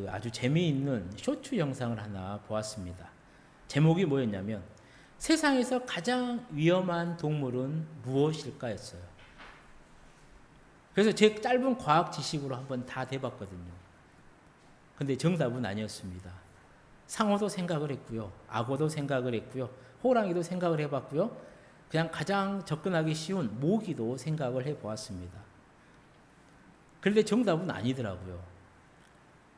아주 재미있는 쇼츠 영상을 하나 보았습니다. 제목이 뭐였냐면 세상에서 가장 위험한 동물은 무엇일까 했어요. 그래서 제 짧은 과학 지식으로 한번 다 대봤거든요. 근데 정답은 아니었습니다. 상어도 생각을 했고요. 악어도 생각을 했고요. 호랑이도 생각을 해봤고요. 그냥 가장 접근하기 쉬운 모기도 생각을 해보았습니다. 그런데 정답은 아니더라고요.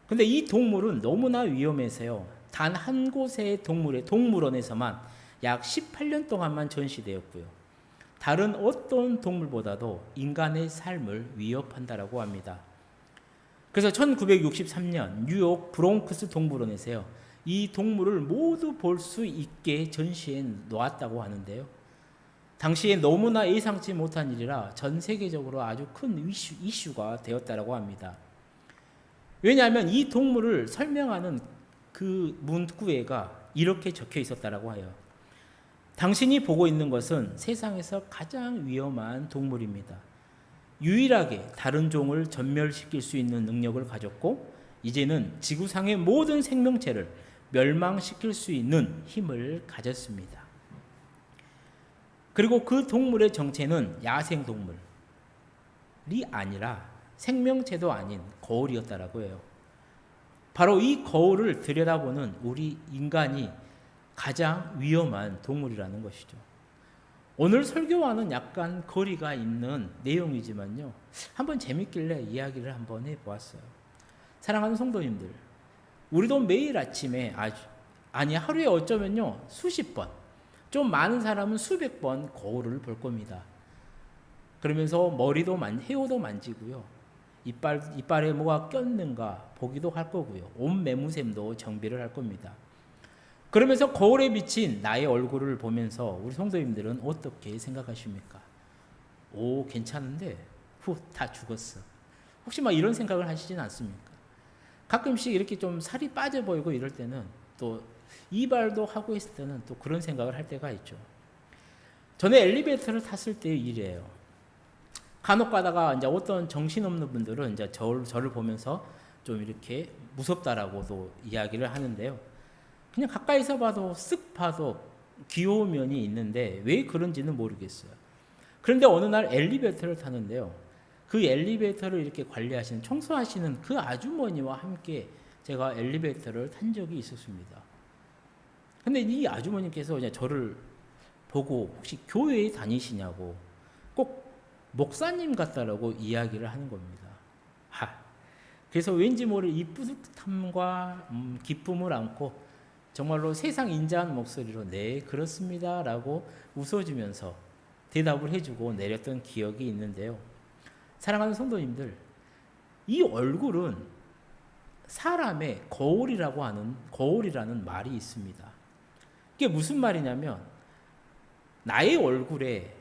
근데 이 동물은 너무나 위험해서요. 단 한 곳의 동물원에서만 약 18년 동안만 전시되었고요. 다른 어떤 동물보다도 인간의 삶을 위협한다라고 합니다. 그래서 1963년 뉴욕 브롱크스 동물원에서요. 이 동물을 모두 볼 수 있게 전시해 놓았다고 하는데요. 당시에 너무나 예상치 못한 일이라 전 세계적으로 아주 큰 이슈가 되었다고 합니다. 왜냐하면 이 동물을 설명하는 그 문구에가 이렇게 적혀 있었다고 해요. 당신이 보고 있는 것은 세상에서 가장 위험한 동물입니다. 유일하게 다른 종을 전멸시킬 수 있는 능력을 가졌고 이제는 지구상의 모든 생명체를 멸망시킬 수 있는 힘을 가졌습니다. 그리고 그 동물의 정체는 야생동물이 아니라 생명체도 아닌 거울이었다라고 해요. 바로 이 거울을 들여다보는 우리 인간이 가장 위험한 동물이라는 것이죠. 오늘 설교와는 약간 거리가 있는 내용이지만요. 한번 재밌길래 이야기를 한번 해보았어요. 사랑하는 성도님들, 우리도 매일 아침에 하루에 어쩌면요 수십 번, 좀 많은 사람은 수백 번 거울을 볼 겁니다. 그러면서 헤어도 만지고요. 이빨에 뭐가 꼈는가 보기도 할 거고요. 옷 매무샘도 정비를 할 겁니다. 그러면서 거울에 비친 나의 얼굴을 보면서 우리 성도님들은 어떻게 생각하십니까? 오, 괜찮은데 다 죽었어. 혹시 막 이런 생각을 하시진 않습니까? 가끔씩 이렇게 좀 살이 빠져 보이고 이럴 때는 또 이발도 하고 있을 때는 또 그런 생각을 할 때가 있죠. 전에 엘리베이터를 탔을 때의 일이에요. 간혹 가다가 이제 어떤 정신없는 분들은 이제 저를 보면서 좀 이렇게 무섭다라고도 이야기를 하는데요. 그냥 가까이서 봐도 쓱 봐도 귀여운 면이 있는데 왜 그런지는 모르겠어요. 그런데 어느 날 엘리베이터를 타는데요. 그 엘리베이터를 이렇게 관리하시는, 청소하시는 그 아주머니와 함께 제가 엘리베이터를 탄 적이 있었습니다. 근데 이 아주머니께서 이제 저를 보고 혹시 교회에 다니시냐고 꼭 목사님 같다라고 이야기를 하는 겁니다. 그래서 왠지 모를 이 뿌듯함과 기쁨을 안고 정말로 세상 인자한 목소리로 네 그렇습니다 라고 웃어주면서 대답을 해주고 내렸던 기억이 있는데요. 사랑하는 성도님들, 이 얼굴은 사람의 거울이라는 말이 있습니다. 이게 무슨 말이냐면 나의 얼굴에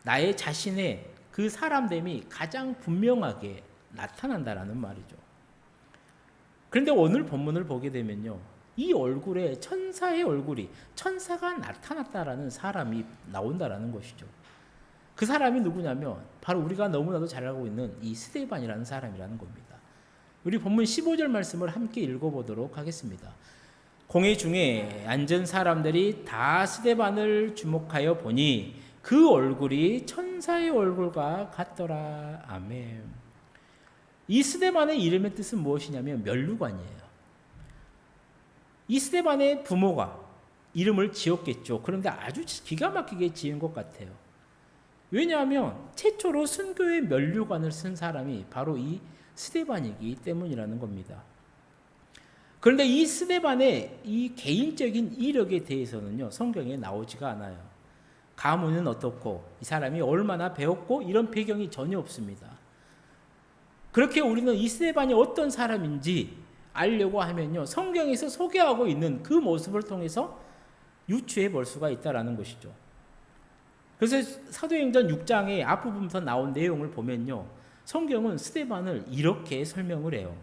나의 자신의 그 사람됨이 가장 분명하게 나타난다라는 말이죠. 그런데 오늘 본문을 보게 되면요. 이 얼굴에 천사가 나타났다라는 사람이 나온다라는 것이죠. 그 사람이 누구냐면 바로 우리가 너무나도 잘 알고 있는 이 스데반이라는 사람이라는 겁니다. 우리 본문 15절 말씀을 함께 읽어보도록 하겠습니다. 공회 중에 앉은 사람들이 다 스데반을 주목하여 보니 그 얼굴이 천사의 얼굴과 같더라. 아멘. 이 스데반의 이름의 뜻은 무엇이냐면 면류관이에요. 이 스데반의 부모가 이름을 지었겠죠. 그런데 아주 기가 막히게 지은 것 같아요. 왜냐하면 최초로 순교의 면류관을 쓴 사람이 바로 이 스데반이기 때문이라는 겁니다. 그런데 이 스데반의 이 개인적인 이력에 대해서는요, 성경에 나오지가 않아요. 가문은 어떻고 이 사람이 얼마나 배웠고 이런 배경이 전혀 없습니다. 그렇게 우리는 이 스데반이 어떤 사람인지 알려고 하면요, 성경에서 소개하고 있는 그 모습을 통해서 유추해 볼 수가 있다라는 것이죠. 그래서 사도행전 6장의 앞부분부터 나온 내용을 보면요, 성경은 스데반을 이렇게 설명을 해요.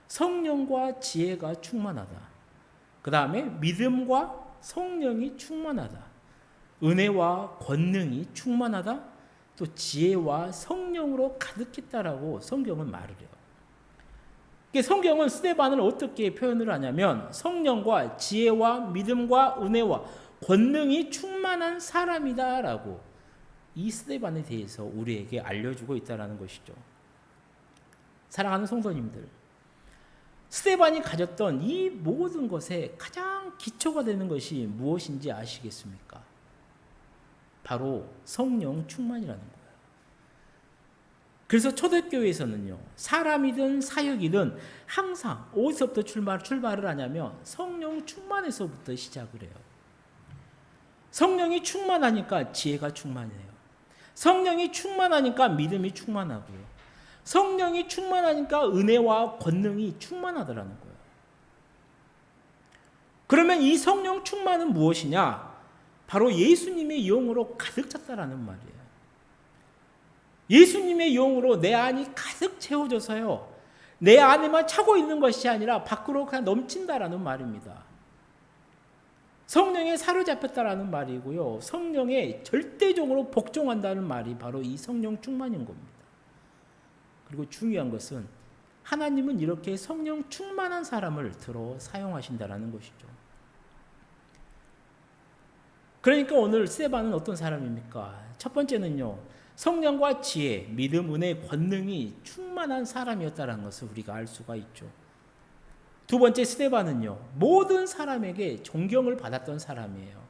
성령과 지혜가 충만하다. 그 다음에 믿음과 성령이 충만하다. 은혜와 권능이 충만하다. 또 지혜와 성령으로 가득했다라고 성경은 말을 해요. 성경은 스데반을 어떻게 표현을 하냐면 성령과 지혜와 믿음과 은혜와 권능이 충만한 사람이다라고 이 스데반에 대해서 우리에게 알려주고 있다는 것이죠. 사랑하는 성도님들, 스데반이 가졌던 이 모든 것에 가장 기초가 되는 것이 무엇인지 아시겠습니까? 바로 성령 충만이라는 거예요. 그래서 초대교회에서는요, 사람이든 사역이든 항상 어디서부터 출발을 하냐면 성령 충만에서부터 시작을 해요. 성령이 충만하니까 지혜가 충만해요. 성령이 충만하니까 믿음이 충만하고요. 성령이 충만하니까 은혜와 권능이 충만하더라는 거예요. 그러면 이 성령 충만은 무엇이냐? 바로 예수님의 영으로 가득 찼다라는 말이에요. 예수님의 영으로 내 안이 가득 채워져서요, 내 안에만 차고 있는 것이 아니라 밖으로 그냥 넘친다라는 말입니다. 성령에 사로잡혔다라는 말이고요, 성령에 절대적으로 복종한다는 말이 바로 이 성령 충만인 겁니다. 그리고 중요한 것은 하나님은 이렇게 성령 충만한 사람을 들어 사용하신다라는 것이죠. 그러니까 오늘 스데반은 어떤 사람입니까? 첫 번째는요, 성령과 지혜, 믿음, 은혜, 권능이 충만한 사람이었다는 것을 우리가 알 수가 있죠. 두 번째, 스데반은요, 모든 사람에게 존경을 받았던 사람이에요.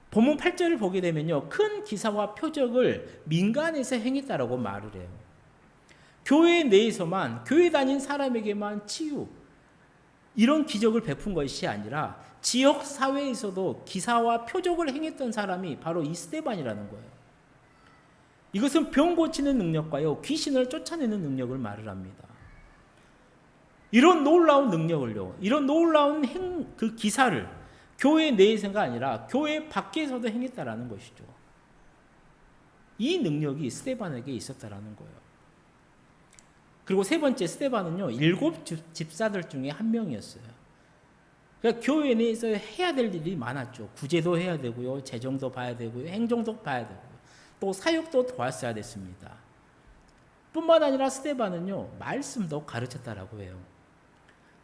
본문 8절을 보게 되면요, 큰 기사와 표적을 민간에서 행했다라고 말을 해요. 교회 내에서만, 교회 다닌 사람에게만 치유, 이런 기적을 베푼 것이 아니라 지역 사회에서도 기사와 표적을 행했던 사람이 바로 이 스데반이라는 거예요. 이것은 병 고치는 능력과요, 귀신을 쫓아내는 능력을 말을 합니다. 이런 놀라운 능력을요, 이런 놀라운 그 기사를 교회 내에서가 아니라 교회 밖에서도 행했다라는 것이죠. 이 능력이 스데반에게 있었다라는 거예요. 그리고 세 번째, 스데반은요, 7 집사들 중에 한 명이었어요. 그러니까 교회 내에서 해야 될 일이 많았죠. 구제도 해야 되고요, 재정도 봐야 되고요, 행정도 봐야 되고요, 또 사역도 도왔어야 됐습니다. 뿐만 아니라 스데반은요, 말씀도 가르쳤다라고 해요.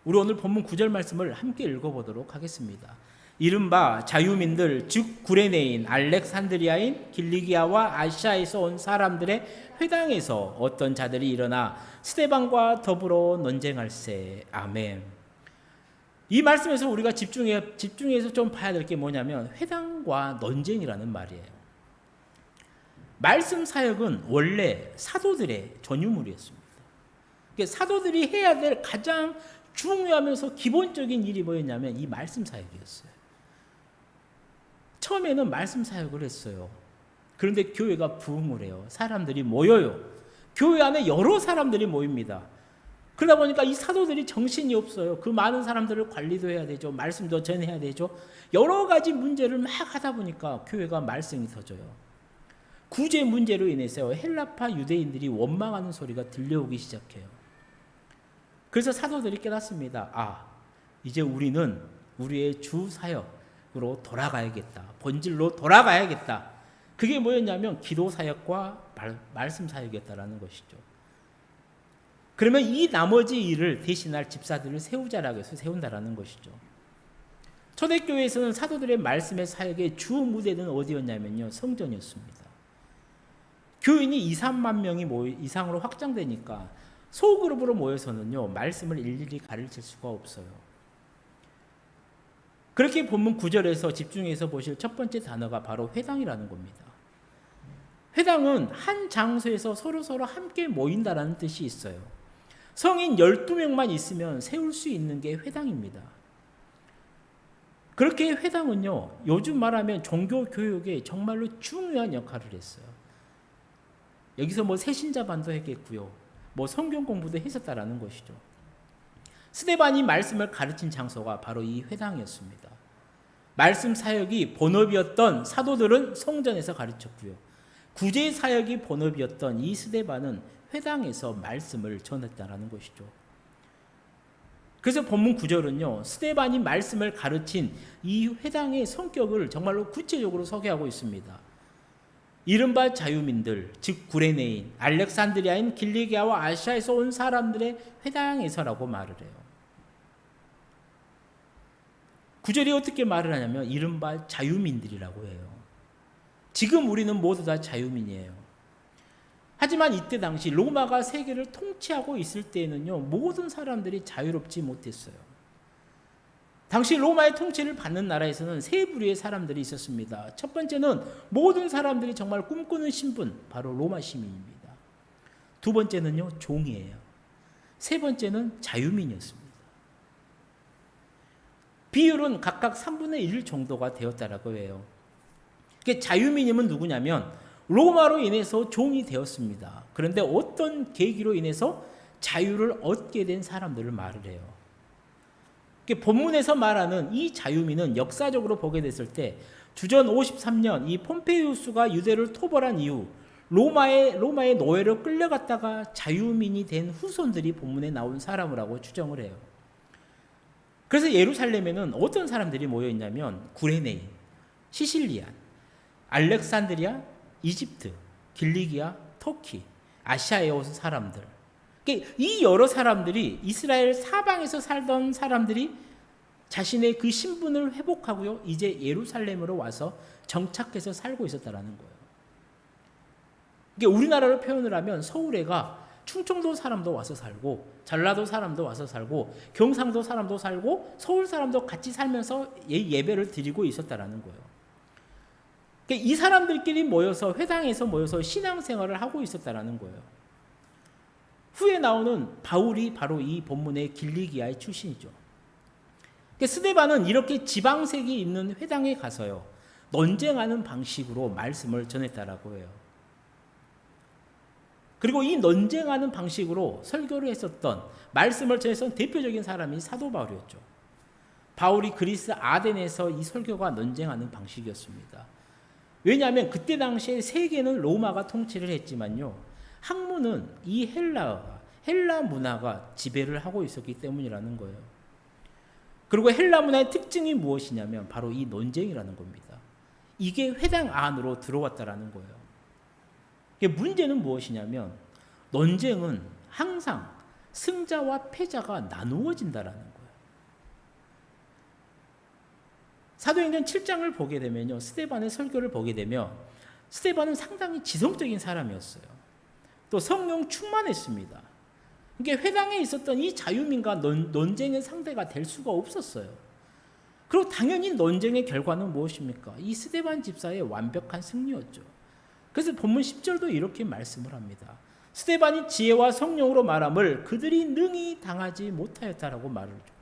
우리 오늘 본문 9절 말씀을 함께 읽어보도록 하겠습니다. 이른바 자유민들, 즉 구레네인, 알렉산드리아인, 길리기아와 아시아에서 온 사람들의 회당에서 어떤 자들이 일어나 스데반과 더불어 논쟁할세. 아멘. 이 말씀에서 우리가 집중해서 좀 봐야 될 게 뭐냐면 회당과 논쟁이라는 말이에요. 말씀 사역은 원래 사도들의 전유물이었습니다. 그러니까 사도들이 해야 될 가장 중요하면서 기본적인 일이 뭐였냐면 이 말씀 사역이었어요. 처음에는 말씀 사역을 했어요. 그런데 교회가 부흥을 해요. 사람들이 모여요. 교회 안에 여러 사람들이 모입니다. 그러다 보니까 이 사도들이 정신이 없어요. 그 많은 사람들을 관리도 해야 되죠. 말씀도 전해야 되죠. 여러 가지 문제를 막 하다 보니까 교회가 말썽이 터져요. 구제 문제로 인해서 헬라파 유대인들이 원망하는 소리가 들려오기 시작해요. 그래서 사도들이 깨닫습니다. 이제 우리는 우리의 주 사역으로 돌아가야겠다. 본질로 돌아가야겠다. 그게 뭐였냐면 기도 사역과 말씀 사역이었다라는 것이죠. 그러면 이 나머지 일을 대신할 집사들을 세우자라고 해서 세운다라는 것이죠. 초대교회에서는 사도들의 말씀의 사역의 주 무대는 어디였냐면요, 성전이었습니다. 교인이 2, 3만 명이 이상으로 확장되니까 소그룹으로 모여서는요, 말씀을 일일이 가르칠 수가 없어요. 그렇게 본문 9절에서 집중해서 보실 첫 번째 단어가 바로 회당이라는 겁니다. 회당은 한 장소에서 서로 함께 모인다라는 뜻이 있어요. 성인 12명만 있으면 세울 수 있는 게 회당입니다. 그렇게 회당은요, 요즘 말하면 종교 교육에 정말로 중요한 역할을 했어요. 여기서 새신자반도 했겠고요, 성경 공부도 했었다라는 것이죠. 스데반이 말씀을 가르친 장소가 바로 이 회당이었습니다. 말씀 사역이 본업이었던 사도들은 성전에서 가르쳤고요, 구제 사역이 본업이었던 이 스데반은 회당에서 말씀을 전했다라는 것이죠. 그래서 본문 9절은요, 스데반이 말씀을 가르친 이 회당의 성격을 정말로 구체적으로 소개하고 있습니다. 이른바 자유민들, 즉 구레네인, 알렉산드리아인 길리기아와 아시아에서 온 사람들의 회당에서라고 말을 해요. 구절이 어떻게 말을 하냐면 이른바 자유민들이라고 해요. 지금 우리는 모두 다 자유민이에요. 하지만 이때 당시 로마가 세계를 통치하고 있을 때에는요, 모든 사람들이 자유롭지 못했어요. 당시 로마의 통치를 받는 나라에서는 세 부류의 사람들이 있었습니다. 첫 번째는 모든 사람들이 정말 꿈꾸는 신분, 바로 로마 시민입니다. 두 번째는요, 종이에요. 세 번째는 자유민이었습니다. 비율은 각각 3분의 1 정도가 되었다라고 해요. 자유민임은 누구냐면 로마로 인해서 종이 되었습니다. 그런데 어떤 계기로 인해서 자유를 얻게 된 사람들을 말을 해요. 본문에서 말하는 이 자유민은 역사적으로 보게 됐을 때 주전 53년 이 폼페이우스가 유대를 토벌한 이후 로마의 노예로 끌려갔다가 자유민이 된 후손들이 본문에 나온 사람이라고 추정을 해요. 그래서 예루살렘에는 어떤 사람들이 모여 있냐면 구레네인, 시실리안, 알렉산드리아, 이집트, 길리기아, 터키, 아시아에 온 사람들. 이 여러 사람들이 이스라엘 사방에서 살던 사람들이 자신의 그 신분을 회복하고요, 이제 예루살렘으로 와서 정착해서 살고 있었다라는 거예요. 우리나라로 표현을 하면 서울에가 충청도 사람도 와서 살고, 전라도 사람도 와서 살고, 경상도 사람도 살고, 서울 사람도 같이 살면서 예배를 드리고 있었다라는 거예요. 이 사람들끼리 모여서 회당에서 모여서 신앙생활을 하고 있었다라는 거예요. 후에 나오는 바울이 바로 이 본문의 길리기아의 출신이죠. 스데반은 이렇게 지방색이 있는 회당에 가서요, 논쟁하는 방식으로 말씀을 전했다라고 해요. 그리고 이 논쟁하는 방식으로 설교를 했었던, 말씀을 전했던 대표적인 사람이 사도 바울이었죠. 바울이 그리스 아덴에서 이 설교가 논쟁하는 방식이었습니다. 왜냐하면 그때 당시에 세계는 로마가 통치를 했지만요, 학문은 이 헬라 문화가 지배를 하고 있었기 때문이라는 거예요. 그리고 헬라 문화의 특징이 무엇이냐면 바로 이 논쟁이라는 겁니다. 이게 회당 안으로 들어왔다라는 거예요. 문제는 무엇이냐면 논쟁은 항상 승자와 패자가 나누어진다라는 거예요. 사도행전 7장을 보게 되면요, 스데반의 설교를 보게 되면 스데반은 상당히 지성적인 사람이었어요. 또 성령 충만했습니다. 회당에 있었던 이 자유민과 논쟁의 상대가 될 수가 없었어요. 그리고 당연히 논쟁의 결과는 무엇입니까? 이 스데반 집사의 완벽한 승리였죠. 그래서 본문 10절도 이렇게 말씀을 합니다. 스데반이 지혜와 성령으로 말함을 그들이 능히 당하지 못하였다라고 말을 해요.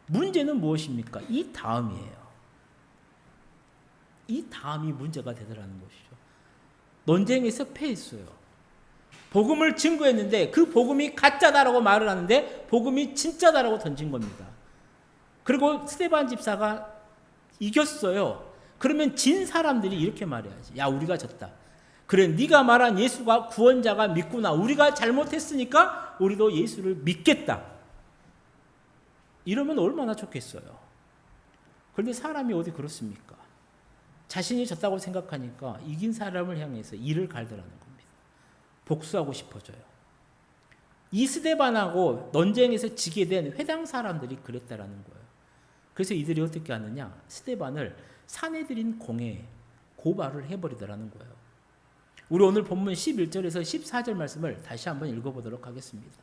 문제는 무엇입니까? 이 다음이에요. 이 다음이 문제가 되더라는 것이죠. 논쟁에서 패했어요. 복음을 증거했는데 그 복음이 가짜다라고 말을 하는데 복음이 진짜다라고 던진 겁니다. 그리고 스데반 집사가 이겼어요. 그러면 진 사람들이 이렇게 말해야지. 야, 우리가 졌다. 그래, 네가 말한 예수가 구원자가 믿구나. 우리가 잘못했으니까 우리도 예수를 믿겠다. 이러면 얼마나 좋겠어요. 그런데 사람이 어디 그렇습니까? 자신이 졌다고 생각하니까 이긴 사람을 향해서 이를 갈더라는 겁니다. 복수하고 싶어져요. 이 스데반하고 논쟁에서 지게 된 회당 사람들이 그랬다라는 거예요. 그래서 이들이 어떻게 하느냐? 스데반을 사내들인 공회에 고발을 해버리더라는 거예요. 우리 오늘 본문 11절에서 14절 말씀을 다시 한번 읽어보도록 하겠습니다.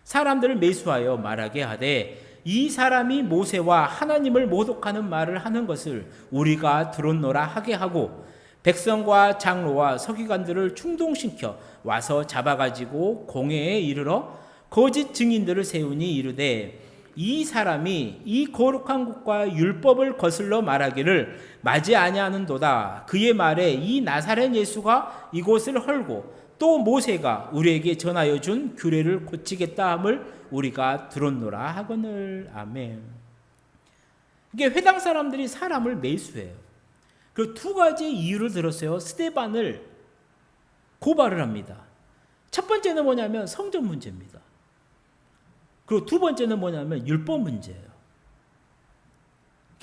사람들을 매수하여 말하게 하되 이 사람이 모세와 하나님을 모독하는 말을 하는 것을 우리가 들었노라 하게 하고 백성과 장로와 서기관들을 충동시켜 와서 잡아가지고 공회에 이르러 거짓 증인들을 세우니 이르되 이 사람이 이 거룩한 곳과 율법을 거슬러 말하기를 맞이 아니하는도다. 그의 말에 이 나사렛 예수가 이곳을 헐고 또 모세가 우리에게 전하여 준 규례를 고치겠다 함을 우리가 들었노라 하거늘. 아멘. 이게 회당 사람들이 사람을 매수해요. 그 두 가지 이유를 들었어요. 스데반을 고발을 합니다. 첫 번째는 뭐냐면 성전 문제입니다. 그리고 두 번째는 뭐냐면 율법 문제예요.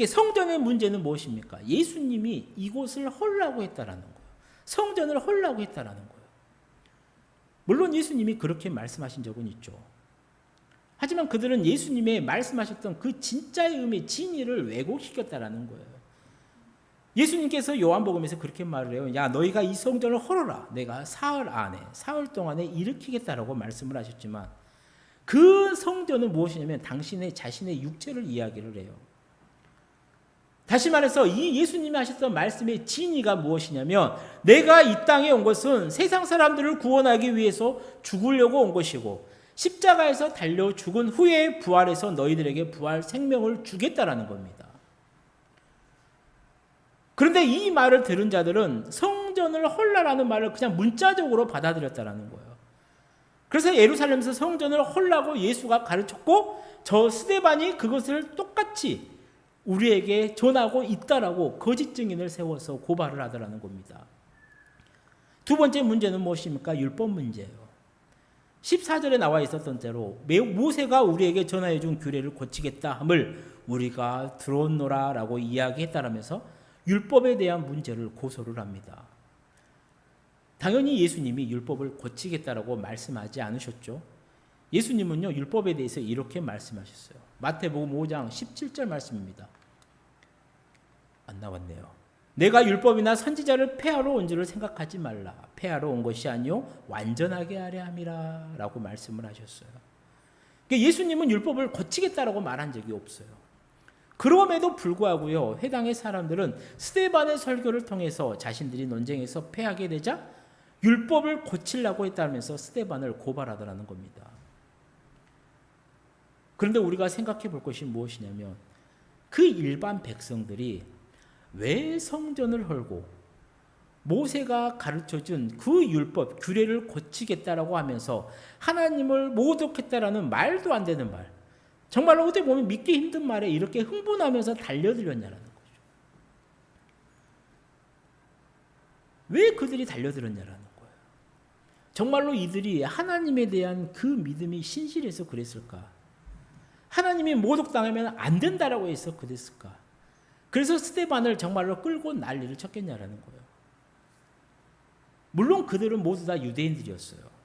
성전의 문제는 무엇입니까? 예수님이 이곳을 헐라고 했다라는 거예요. 성전을 헐라고 했다라는 거예요. 물론 예수님이 그렇게 말씀하신 적은 있죠. 하지만 그들은 예수님의 말씀하셨던 그 진짜의 의미, 진리를 왜곡시켰다라는 거예요. 예수님께서 요한복음에서 그렇게 말을 해요. 야, 너희가 이 성전을 헐어라. 내가 사흘 동안에 일으키겠다라고 말씀을 하셨지만 그 성전은 무엇이냐면 당신의 자신의 육체를 이야기를 해요. 다시 말해서 이 예수님이 하셨던 말씀의 진의가 무엇이냐면 내가 이 땅에 온 것은 세상 사람들을 구원하기 위해서 죽으려고 온 것이고 십자가에서 달려 죽은 후에 부활해서 너희들에게 부활 생명을 주겠다라는 겁니다. 그런데 이 말을 들은 자들은 성전을 헐라라는 말을 그냥 문자적으로 받아들였다라는 거예요. 그래서 예루살렘에서 성전을 헐라고 예수가 가르쳤고 저 스데반이 그것을 똑같이 우리에게 전하고 있다라고 거짓 증인을 세워서 고발을 하더라는 겁니다. 두 번째 문제는 무엇입니까? 율법 문제예요. 14절에 나와 있었던 대로 모세가 우리에게 전하여 준 규례를 고치겠다 함을 우리가 들었노라라고 이야기했다라면서 율법에 대한 문제를 고소를 합니다. 당연히 예수님이 율법을 고치겠다라고 말씀하지 않으셨죠. 예수님은요 율법에 대해서 이렇게 말씀하셨어요. 마태복음 5장 17절 말씀입니다. 안 나왔네요. 내가 율법이나 선지자를 폐하러 온 줄을 생각하지 말라. 폐하러 온 것이 아니요 완전하게 하려 함이라 라고 말씀을 하셨어요. 그러니까 예수님은 율법을 고치겠다라고 말한 적이 없어요. 그럼에도 불구하고요 해당의 사람들은 스데반의 설교를 통해서 자신들이 논쟁에서 패하게 되자 율법을 고치려고 했다면서 스데반을 고발하더라는 겁니다. 그런데 우리가 생각해 볼 것이 무엇이냐면 그 일반 백성들이 왜 성전을 헐고 모세가 가르쳐준 그 율법, 규례를 고치겠다라고 하면서 하나님을 모독했다라는 말도 안 되는 말, 정말로 어떻게 보면 믿기 힘든 말에 이렇게 흥분하면서 달려들었냐라는 거죠. 왜 그들이 달려들었냐라는 거예요. 정말로 이들이 하나님에 대한 그 믿음이 신실해서 그랬을까? 하나님이 모독당하면 안 된다라고 해서 그랬을까? 그래서 스데반을 정말로 끌고 난리를 쳤겠냐라는 거예요. 물론 그들은 모두 다 유대인들이었어요.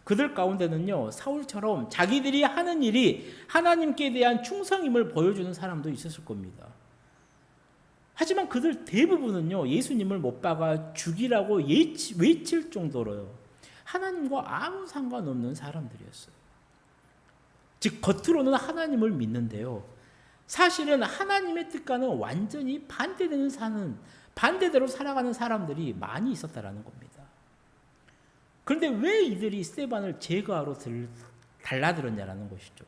그들 가운데는요 사울처럼 자기들이 하는 일이 하나님께 대한 충성임을 보여주는 사람도 있었을 겁니다. 하지만 그들 대부분은요 예수님을 못 박아 죽이라고 외칠 정도로요 하나님과 아무 상관없는 사람들이었어요. 즉 겉으로는 하나님을 믿는데요 사실은 하나님의 뜻과는 완전히 반대대로 살아가는 사람들이 많이 있었다라는 겁니다. 그런데 왜 이들이 스데반을 제거하러 달라들었냐라는 것이죠.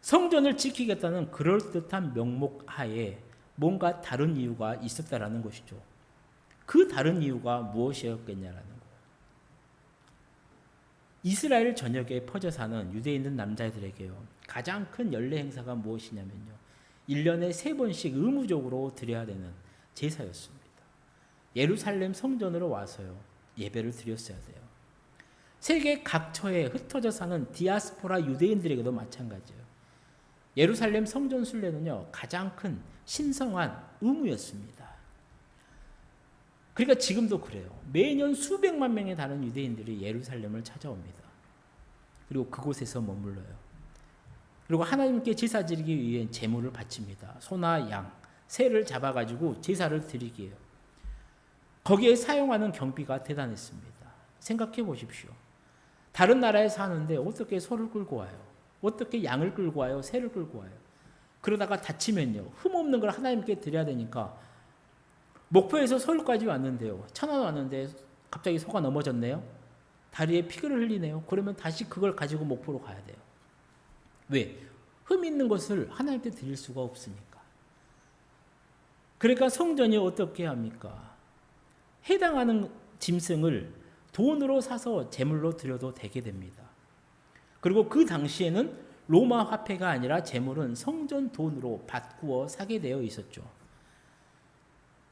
성전을 지키겠다는 그럴듯한 명목 하에 뭔가 다른 이유가 있었다라는 것이죠. 그 다른 이유가 무엇이었겠냐라는 거예요. 이스라엘 전역에 퍼져 사는 유대인 남자들에게요. 가장 큰 연례 행사가 무엇이냐면요. 1년에 3번씩 의무적으로 드려야 되는 제사였습니다. 예루살렘 성전으로 와서요. 예배를 드렸어야 돼요. 세계 각처에 흩어져 사는 디아스포라 유대인들에게도 마찬가지예요. 예루살렘 성전 순례는요. 가장 큰 신성한 의무였습니다. 그러니까 지금도 그래요. 매년 수백만 명에 달하는 유대인들이 예루살렘을 찾아옵니다. 그리고 그곳에서 머물러요. 그리고 하나님께 제사 드리기 위해 제물을 바칩니다. 소나 양, 새를 잡아가지고 제사를 드리기예요. 거기에 사용하는 경비가 대단했습니다. 생각해 보십시오. 다른 나라에 사는데 어떻게 소를 끌고 와요? 어떻게 양을 끌고 와요? 새를 끌고 와요? 그러다가 다치면요. 흠없는 걸 하나님께 드려야 되니까 목포에서 서울까지 왔는데요. 천안 왔는데 갑자기 소가 넘어졌네요. 다리에 피를 흘리네요. 그러면 다시 그걸 가지고 목포로 가야 돼요. 왜? 흠 있는 것을 하나님께 드릴 수가 없으니까. 그러니까 성전이 어떻게 합니까? 해당하는 짐승을 돈으로 사서 제물로 드려도 되게 됩니다. 그리고 그 당시에는 로마 화폐가 아니라 제물은 성전 돈으로 바꾸어 사게 되어 있었죠.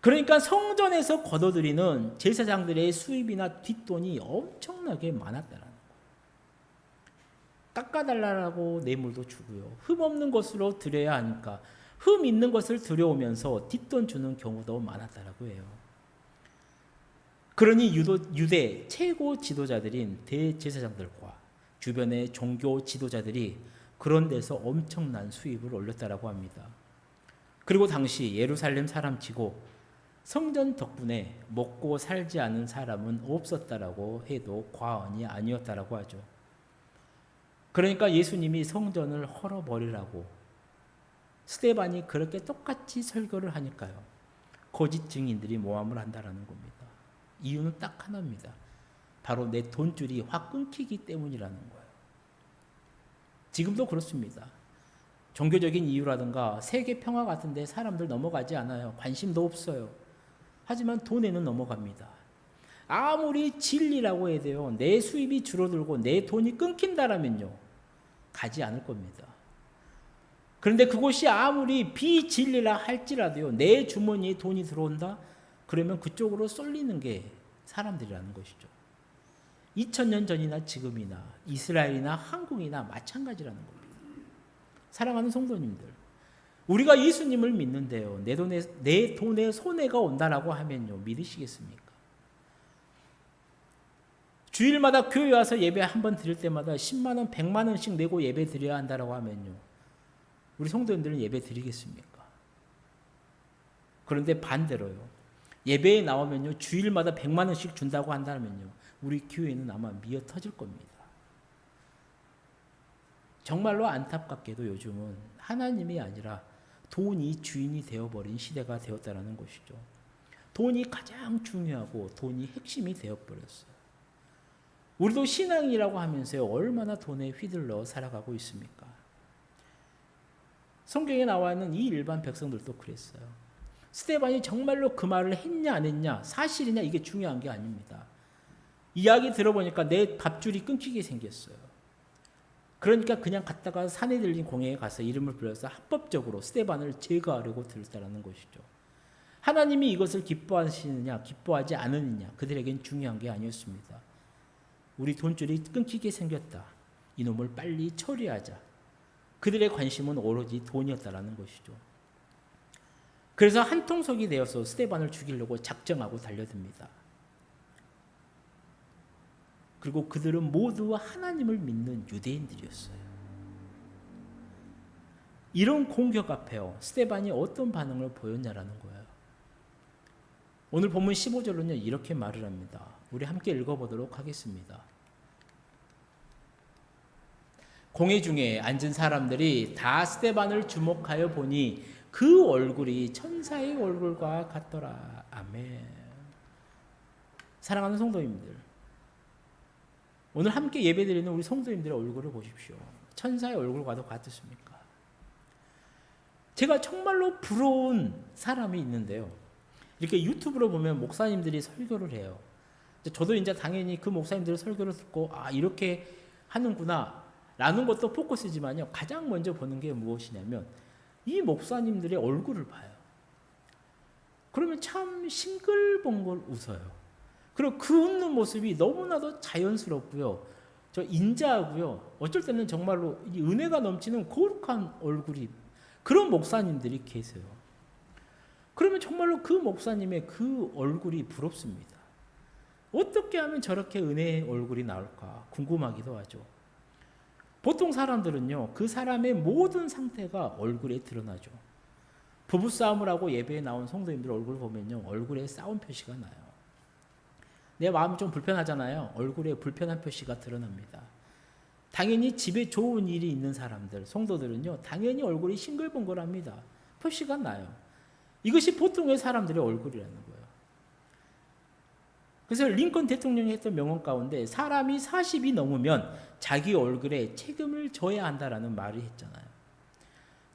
그러니까 성전에서 거둬들이는 제사장들의 수입이나 뒷돈이 엄청나게 많았다는 거예요. 깎아달라고 뇌물도 주고요. 흠 없는 것으로 드려야 하니까 흠 있는 것을 들여오면서 뒷돈 주는 경우도 많았다라고 해요. 그러니 유대 최고 지도자들인 대제사장들과 주변의 종교 지도자들이 그런 데서 엄청난 수입을 올렸다라고 합니다. 그리고 당시 예루살렘 사람치고 성전 덕분에 먹고 살지 않은 사람은 없었다라고 해도 과언이 아니었다라고 하죠. 그러니까 예수님이 성전을 헐어버리라고 스데반이 그렇게 똑같이 설교를 하니까요. 거짓 증인들이 모함을 한다라는 겁니다. 이유는 딱 하나입니다. 바로 내 돈줄이 확 끊기기 때문이라는 거예요. 지금도 그렇습니다. 종교적인 이유라든가 세계 평화 같은 데 사람들 넘어가지 않아요. 관심도 없어요. 하지만 돈에는 넘어갑니다. 아무리 진리라고 해야 돼요. 내 수입이 줄어들고 내 돈이 끊긴다라면요. 가지 않을 겁니다. 그런데 그곳이 아무리 비진리라 할지라도요. 내 주머니에 돈이 들어온다? 그러면 그쪽으로 쏠리는 게 사람들이라는 것이죠. 2000년 전이나 지금이나 이스라엘이나 한국이나 마찬가지라는 겁니다. 사랑하는 성도님들, 우리가 예수님을 믿는데요. 내 돈에 손해가 온다라고 하면요. 믿으시겠습니까? 주일마다 교회 와서 예배 한 번 드릴 때마다 10만 원, 100만 원씩 내고 예배 드려야 한다라고 하면요. 우리 성도님들은 예배 드리겠습니까? 그런데 반대로요. 예배에 나오면요. 주일마다 100만 원씩 준다고 한다면요. 우리 교회는 아마 미어 터질 겁니다. 정말로 안타깝게도 요즘은 하나님이 아니라 돈이 주인이 되어버린 시대가 되었다는 것이죠. 돈이 가장 중요하고 돈이 핵심이 되어버렸어요. 우리도 신앙이라고 하면서요. 얼마나 돈에 휘둘러 살아가고 있습니까? 성경에 나와 있는 이 일반 백성들도 그랬어요. 스데반이 정말로 그 말을 했냐 안 했냐 사실이냐 이게 중요한 게 아닙니다. 이야기 들어보니까 내 밥줄이 끊기게 생겼어요. 그러니까 그냥 갔다가 산에 들린 공회에 가서 이름을 불러서 합법적으로 스데반을 제거하려고 들었다는 것이죠. 하나님이 이것을 기뻐하시느냐 기뻐하지 않으느냐 그들에겐 중요한 게 아니었습니다. 우리 돈줄이 끊기게 생겼다. 이놈을 빨리 처리하자. 그들의 관심은 오로지 돈이었다라는 것이죠. 그래서 한통속이 되어서 스데반을 죽이려고 작정하고 달려듭니다. 그리고 그들은 모두 하나님을 믿는 유대인들이었어요. 이런 공격 앞에요. 스데반이 어떤 반응을 보였냐라는 거예요. 오늘 본문 15절로는 이렇게 말을 합니다. 우리 함께 읽어보도록 하겠습니다. 공회 중에 앉은 사람들이 다 스데반을 주목하여 보니 그 얼굴이 천사의 얼굴과 같더라. 아멘. 사랑하는 성도님들, 오늘 함께 예배드리는 우리 성도님들의 얼굴을 보십시오. 천사의 얼굴과도 같으십니까? 제가 정말로 부러운 사람이 있는데요. 이렇게 유튜브로 보면 목사님들이 설교를 해요. 저도 이제 당연히 그 목사님들의 설교를 듣고 이렇게 하는구나 라는 것도 포커스지만요. 가장 먼저 보는 게 무엇이냐면 이 목사님들의 얼굴을 봐요. 그러면 참 싱글벙글 웃어요. 그리고 그 웃는 모습이 너무나도 자연스럽고요. 저 인자하고요. 어쩔 때는 정말로 이 은혜가 넘치는 거룩한 얼굴이 그런 목사님들이 계세요. 그러면 정말로 그 목사님의 그 얼굴이 부럽습니다. 어떻게 하면 저렇게 은혜의 얼굴이 나올까 궁금하기도 하죠. 보통 사람들은요. 그 사람의 모든 상태가 얼굴에 드러나죠. 부부싸움을 하고 예배에 나온 성도님들 얼굴 보면요. 얼굴에 싸움 표시가 나요. 내 마음이 좀 불편하잖아요. 얼굴에 불편한 표시가 드러납니다. 당연히 집에 좋은 일이 있는 사람들, 성도들은요. 당연히 얼굴이 싱글벙글합니다. 표시가 나요. 이것이 보통의 사람들의 얼굴이라는 거예요. 그래서 링컨 대통령이 했던 명언 가운데 사람이 40이 넘으면 자기 얼굴에 책임을 져야 한다라는 말을 했잖아요.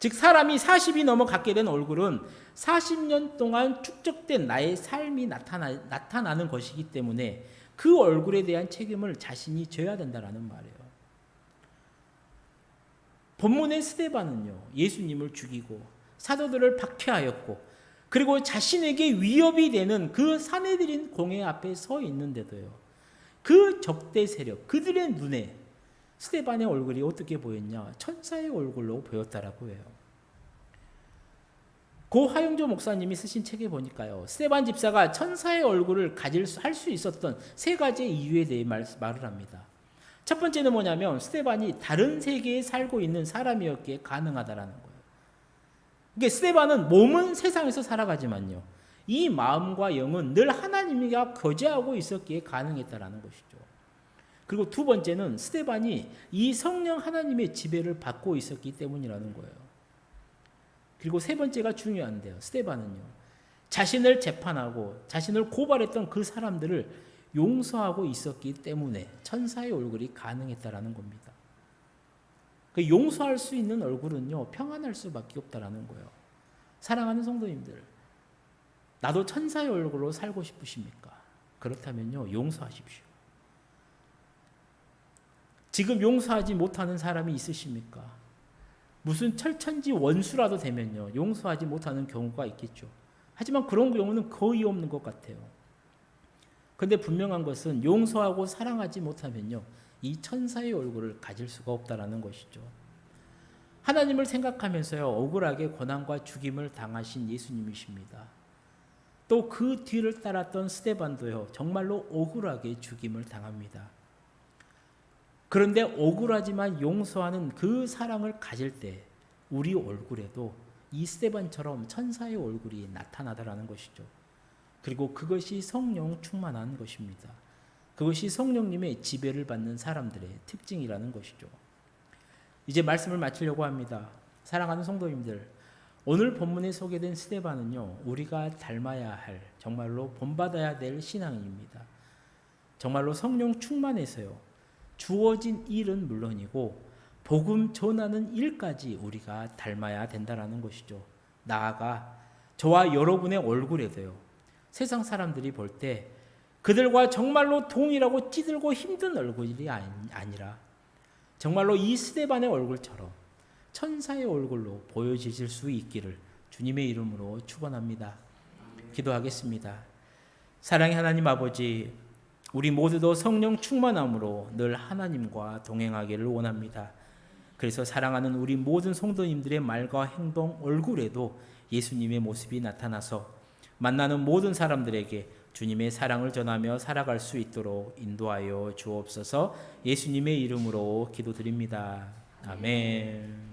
즉 사람이 40이 넘어 갖게 된 얼굴은 40년 동안 축적된 나의 삶이 나타나는 것이기 때문에 그 얼굴에 대한 책임을 자신이 져야 된다라는 말이에요. 본문의 스데반은요. 예수님을 죽이고 사도들을 박해하였고 그리고 자신에게 위협이 되는 그 사내들인 공회 앞에 서 있는데도요. 그 적대 세력, 그들의 눈에 스데반의 얼굴이 어떻게 보였냐? 천사의 얼굴로 보였다라고 해요. 고 화영조 목사님이 쓰신 책에 보니까요, 스데반 집사가 천사의 얼굴을 할 수 있었던 세 가지의 이유에 대해 말을 합니다. 첫 번째는 뭐냐면 스데반이 다른 세계에 살고 있는 사람이었기에 가능하다라는 거예요. 이게 스데반은 몸은 세상에서 살아가지만요, 이 마음과 영은 늘 하나님과 교제하고 있었기에 가능했다라는 것이죠. 그리고 두 번째는 스데반이 이 성령 하나님의 지배를 받고 있었기 때문이라는 거예요. 그리고 세 번째가 중요한데요, 스데반은요, 자신을 재판하고 자신을 고발했던 그 사람들을 용서하고 있었기 때문에 천사의 얼굴이 가능했다라는 겁니다. 그 용서할 수 있는 얼굴은요, 평안할 수밖에 없다라는 거예요. 사랑하는 성도님들, 나도 천사의 얼굴로 살고 싶으십니까? 그렇다면요, 용서하십시오. 지금 용서하지 못하는 사람이 있으십니까? 무슨 철천지 원수라도 되면요, 용서하지 못하는 경우가 있겠죠. 하지만 그런 경우는 거의 없는 것 같아요. 그런데 분명한 것은 용서하고 사랑하지 못하면요, 이 천사의 얼굴을 가질 수가 없다라는 것이죠. 하나님을 생각하면서요, 억울하게 고난과 죽임을 당하신 예수님이십니다. 또 그 뒤를 따랐던 스데반도요, 정말로 억울하게 죽임을 당합니다. 그런데 억울하지만 용서하는 그 사랑을 가질 때 우리 얼굴에도 이 스데반처럼 천사의 얼굴이 나타나더라는 것이죠. 그리고 그것이 성령 충만한 것입니다. 그것이 성령님의 지배를 받는 사람들의 특징이라는 것이죠. 이제 말씀을 마치려고 합니다. 사랑하는 성도님들, 오늘 본문에 소개된 스데반은요, 우리가 닮아야 할, 정말로 본받아야 될 신앙인입니다. 정말로 성령 충만해서요, 주어진 일은 물론이고 복음 전하는 일까지 우리가 닮아야 된다는 것이죠. 나아가 저와 여러분의 얼굴에도요, 세상 사람들이 볼 때 그들과 정말로 동일하고 찌들고 힘든 얼굴이 아니라 정말로 이 스데반의 얼굴처럼 천사의 얼굴로 보여지실 수 있기를 주님의 이름으로 축원합니다. 기도하겠습니다. 사랑의 하나님 아버지, 우리 모두도 성령 충만함으로 늘 하나님과 동행하기를 원합니다. 그래서 사랑하는 우리 모든 성도님들의 말과 행동, 얼굴에도 예수님의 모습이 나타나서 만나는 모든 사람들에게 주님의 사랑을 전하며 살아갈 수 있도록 인도하여 주옵소서. 예수님의 이름으로 기도드립니다. 아멘.